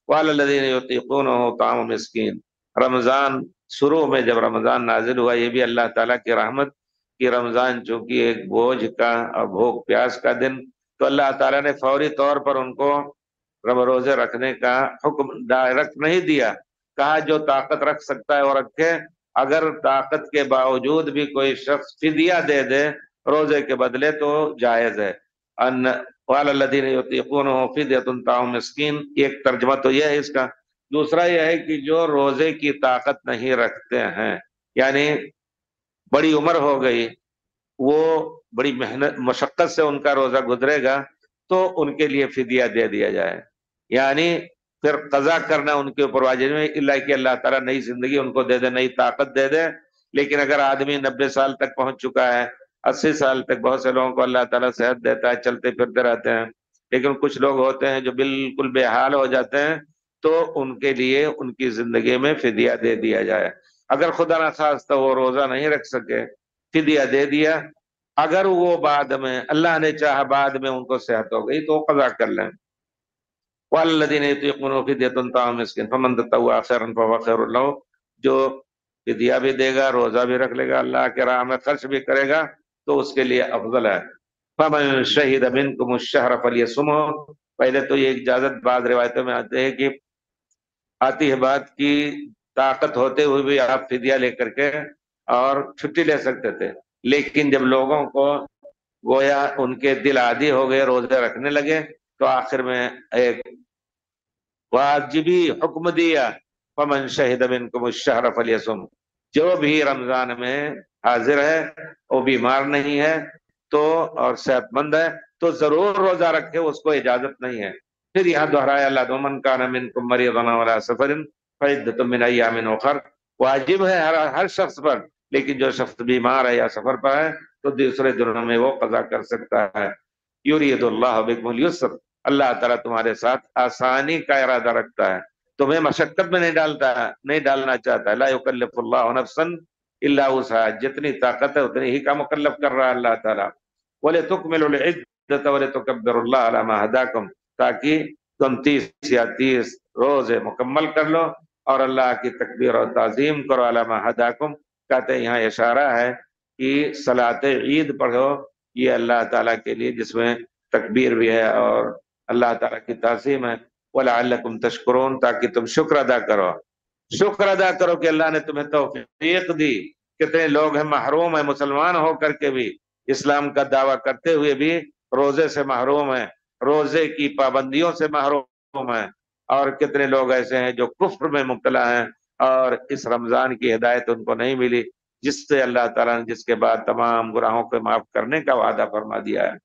वल्लज़ीन युतीक़ूनहु ताअमु मिस्कीन। रमज़ान शुरू में जब रमज़ान नाजिल हुआ, ये भी अल्लाह ताला की रहमत कि रमज़ान चूंकि एक बोझ का और भूख प्यास का दिन, तो अल्लाह ताला ने फौरी तौर पर उनको रोजे रखने का हुक्म डायरेक्ट नहीं दिया। कहा जो ताकत रख सकता है वो रखे। अगर ताकत के बावजूद भी कोई शख्स फिदिया दे दे रोजे के बदले तो जायज है। अन वल्लज़ीना युतीक़ूनहु फ़िद्यतुन ताअमु मिस्कीन, एक तर्जुमा तो यह है इसका। दूसरा यह है कि जो रोजे की ताकत नहीं रखते हैं, यानी बड़ी उम्र हो गई, वो बड़ी मेहनत मशक्कत से उनका रोजा गुजरेगा, तो उनके लिए फिदिया दे दिया जाए। यानी फिर कजा करना उनके ऊपर वाजिब नहीं, इल्ला कि अल्लाह ताला नई जिंदगी उनको दे दे, नई ताकत दे दे। लेकिन अगर आदमी 90 साल तक पहुंच चुका है, 80 साल तक, बहुत से लोगों को अल्लाह ताला सेहत देता है, चलते फिरते रहते हैं, लेकिन कुछ लोग होते हैं जो बिल्कुल बेहाल हो जाते हैं, तो उनके लिए उनकी जिंदगी में फिदिया दे दिया जाए। अगर खुदा न खास्ता वो रोजा नहीं रख सके, फिदिया दे दिया। अगर वो बाद में अल्लाह ने चाहा बाद में उनको सेहत हो गई तो कज़ा कर लें। वल्लज़ीना युतीक़ूनहु फ़िद्यतुन ताअमु मिस्कीन फ़मन तत्तवअ ख़ैरन फ़हुव ख़ैरुन लहू। जो फिदिया भी देगा, रोजा भी रख लेगा, अल्लाह के राह में खर्च भी करेगा, तो उसके लिए अफजल है। फ़मन शहिद मिनकुमुश शहर फ़लयसुमहु। पहले तो ये इजाजत बाद रिवायतों में आते हैं कि आती है बात की ताकत होते हुए भी आप फिदिया लेकर के और छुट्टी ले सकते थे, लेकिन जब लोगों को गोया उनके दिल आदी हो गए, रोजे रखने लगे, तो आखिर में एक वाजिबी हुक्म दिया, फमन शहिद मिनकुमुश शहर फलयसुम। जो भी रमजान में हाजिर है, वो बीमार नहीं है तो और सेहतमंद है, तो जरूर रोजा रखे, उसको इजाजत नहीं है। फिर यहाँ दोहराया मन कान मिनकुम मरीदन अव अला सफरिन फइद्दतुम मिन अय्यामिन उखर। वाजिब है हर शख्स पर, लेकिन जो शख्स बीमार है या सफर पर है, तो दूसरे दिनों में वो कजा कर सकता है। युरीदुल्लाहु बिकुमुल युस्र। अल्लाह ताला तुम्हारे साथ आसानी का इरादा रखता है, तुम्हें मशक्कत में नहीं डालता है, नहीं डालना चाहता है। ला युकल्लिफुल्लाहु नफ्सन इल्ला वुसअहा। जितनी ताकत है उतनी ही का मुकल्लफ कर रहा है अल्लाह ताला। वले तुकमिलुल इद्दत वले तुकब्बिरुल्लाह अला मा हदाकुम। ताकि तुम 30 या 30 रोजे मुकम्मल कर लो और अल्लाह की तकबीर और ताजीम करो। अला मा हदाकुम कहते हैं यहाँ इशारा है कि सलाते ईद पढ़ो, ये अल्लाह ताला के लिए, जिसमें तकबीर भी है और अल्लाह ताला की ताज़ीम है। वलअल्लकुम तशकुरून, ताकि तुम शुक्र अदा करो। शुक्र अदा करो कि अल्लाह ने तुम्हें तौफीक दी। कितने लोग हैं महरूम है, मुसलमान होकर के भी, इस्लाम का दावा करते हुए भी रोजे से महरूम है, रोजे की पाबंदियों से महरूम है। और कितने लोग ऐसे हैं जो कुफ्र में मुब्तला हैं और इस रमजान की हिदायत उनको नहीं मिली, जिससे अल्लाह ताला ने जिसके बाद तमाम गुनाहों को माफ करने का वादा फरमा दिया है।